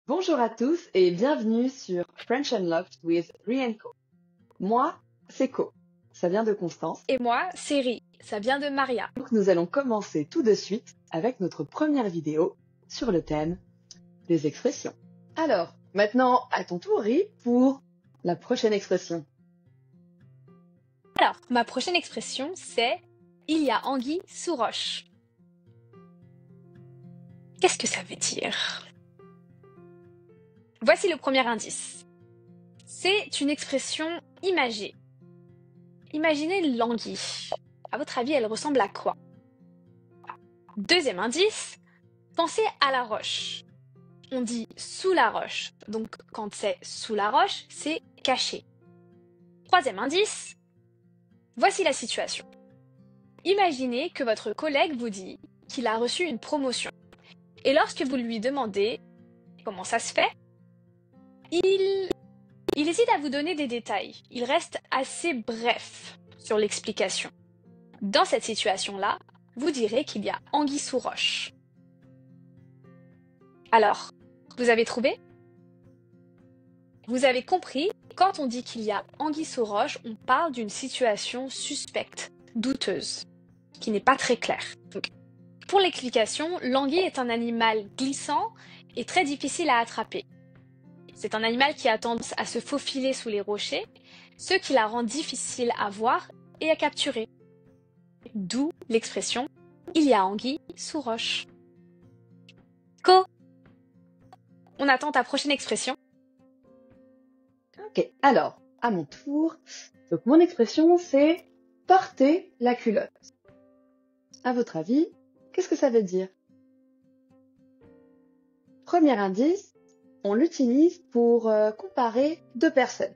Bonjour à tous et bienvenue sur French Unlocked with Ri & Co. Moi, c'est Co. Ça vient de Constance. Et moi, c'est Ri. Ça vient de Maria. Donc nous allons commencer tout de suite avec notre première vidéo sur le thème des expressions. Alors, maintenant, à ton tour, Ri, pour la prochaine expression. Alors, ma prochaine expression, c'est « il y a anguille sous roche ». Qu'est-ce que ça veut dire? Voici le premier indice. C'est une expression imagée. Imaginez l'anguille. À votre avis, elle ressemble à quoi? Deuxième indice, pensez à la roche. On dit sous la roche. Donc, quand c'est sous la roche, c'est caché. Troisième indice, voici la situation. Imaginez que votre collègue vous dit qu'il a reçu une promotion. Et lorsque vous lui demandez comment ça se fait, il hésite à vous donner des détails. Il reste assez bref sur l'explication. Dans cette situation-là, vous direz qu'il y a anguille sous roche. Alors, vous avez trouvé? Vous avez compris, quand on dit qu'il y a anguille sous roche, on parle d'une situation suspecte, douteuse, qui n'est pas très claire. Donc, pour l'explication, l'anguille est un animal glissant et très difficile à attraper. C'est un animal qui a tendance à se faufiler sous les rochers, ce qui la rend difficile à voir et à capturer. D'où l'expression « il y a anguille sous roche ». Co, on attend ta prochaine expression. Ok, alors, à mon tour. Donc mon expression, c'est « porter la culotte ». À votre avis, qu'est-ce que ça veut dire? Premier indice, on l'utilise pour comparer deux personnes.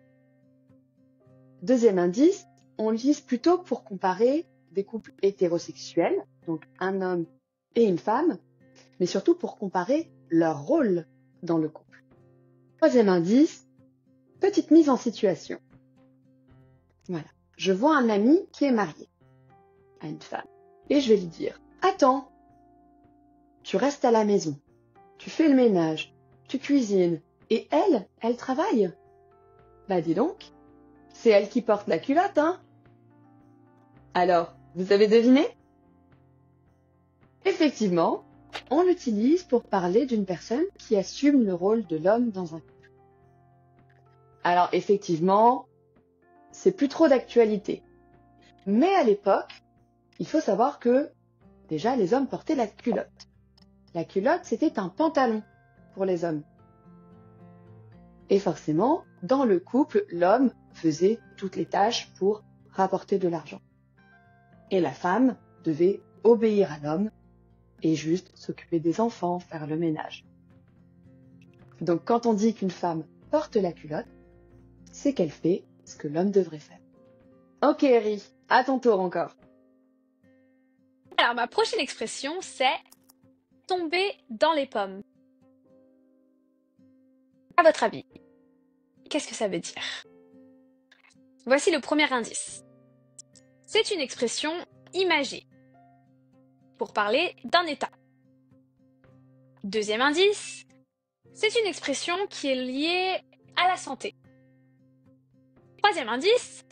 Deuxième indice, on l'utilise plutôt pour comparer des couples hétérosexuels, donc un homme et une femme, mais surtout pour comparer leur rôle dans le couple. Troisième indice, petite mise en situation. Voilà, je vois un ami qui est marié à une femme et je vais lui dire « Attends, tu restes à la maison, tu fais le ménage, tu cuisines et elle travaille. Bah dis donc, c'est elle qui porte la culotte, hein ?» Alors, vous avez deviné? Effectivement, on l'utilise pour parler d'une personne qui assume le rôle de l'homme dans un couple. Alors effectivement, c'est plus trop d'actualité. Mais à l'époque, il faut savoir que déjà les hommes portaient la culotte. La culotte, c'était un pantalon pour les hommes. Et forcément, dans le couple, l'homme faisait toutes les tâches pour rapporter de l'argent. Et la femme devait obéir à l'homme et juste s'occuper des enfants, faire le ménage. Donc quand on dit qu'une femme porte la culotte, c'est qu'elle fait ce que l'homme devrait faire. Ok Ri, à ton tour encore. Alors, ma prochaine expression, c'est « tomber dans les pommes ». À votre avis, qu'est-ce que ça veut dire? Voici le premier indice. C'est une expression imagée pour parler d'un état. Deuxième indice, c'est une expression qui est liée à la santé. Troisième indice,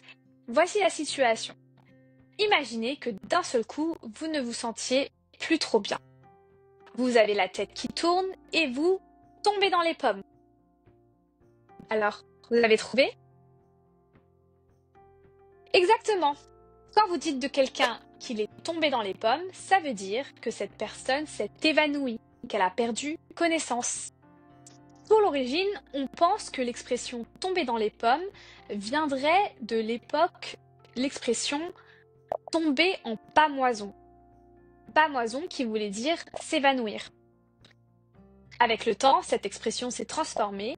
voici la situation. Imaginez que d'un seul coup, vous ne vous sentiez plus trop bien. Vous avez la tête qui tourne et vous tombez dans les pommes. Alors, vous avez trouvé? Exactement. Quand vous dites de quelqu'un qu'il est tombé dans les pommes, ça veut dire que cette personne s'est évanouie, qu'elle a perdu connaissance. Pour l'origine, on pense que l'expression « tomber dans les pommes » viendrait de l'époque, l'expression « tomber en pâmoison ». Pâmoison qui voulait dire s'évanouir. Avec le temps, cette expression s'est transformée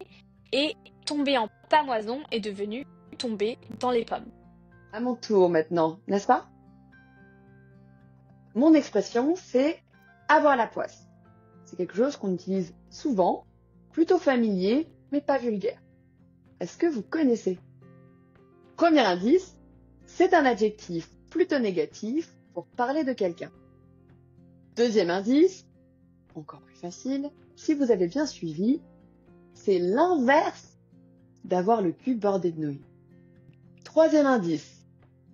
et « tomber en pâmoison » est devenu « tomber dans les pommes ». À mon tour maintenant, n'est-ce pas? Mon expression, c'est « avoir la poisse ». C'est quelque chose qu'on utilise souvent, plutôt familier, mais pas vulgaire. Est-ce que vous connaissez? Premier indice, c'est un adjectif plutôt négatif pour parler de quelqu'un. Deuxième indice, encore plus facile, si vous avez bien suivi, c'est l'inverse d'avoir le cul bordé de nouilles. Troisième indice,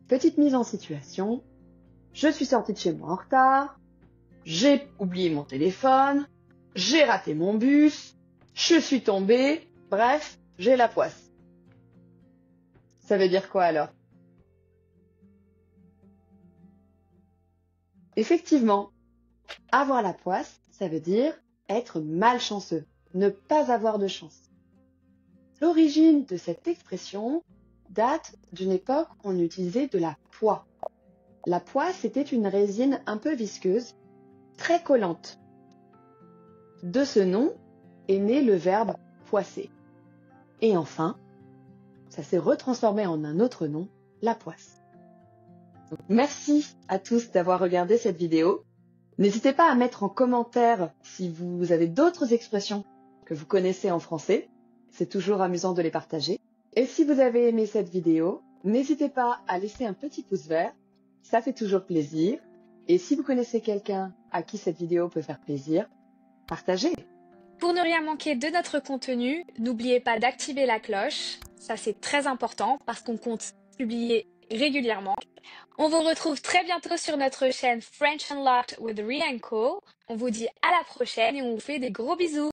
petite mise en situation. Je suis sortie de chez moi en retard, j'ai oublié mon téléphone, j'ai raté mon bus, je suis tombée, bref, j'ai la poisse. Ça veut dire quoi alors? Effectivement, avoir la poisse, ça veut dire être malchanceux, ne pas avoir de chance. L'origine de cette expression date d'une époque où on utilisait de la poix. La poix, c'était une résine un peu visqueuse, très collante. De ce nom est né le verbe poisser. Et enfin, ça s'est retransformé en un autre nom, la poisse. Donc, merci à tous d'avoir regardé cette vidéo. N'hésitez pas à mettre en commentaire si vous avez d'autres expressions que vous connaissez en français. C'est toujours amusant de les partager. Et si vous avez aimé cette vidéo, n'hésitez pas à laisser un petit pouce vert. Ça fait toujours plaisir. Et si vous connaissez quelqu'un à qui cette vidéo peut faire plaisir, partagez. Pour ne rien manquer de notre contenu, n'oubliez pas d'activer la cloche. Ça, c'est très important parce qu'on compte publier régulièrement. On vous retrouve très bientôt sur notre chaîne French Unlocked with Rianko. On vous dit à la prochaine et on vous fait des gros bisous.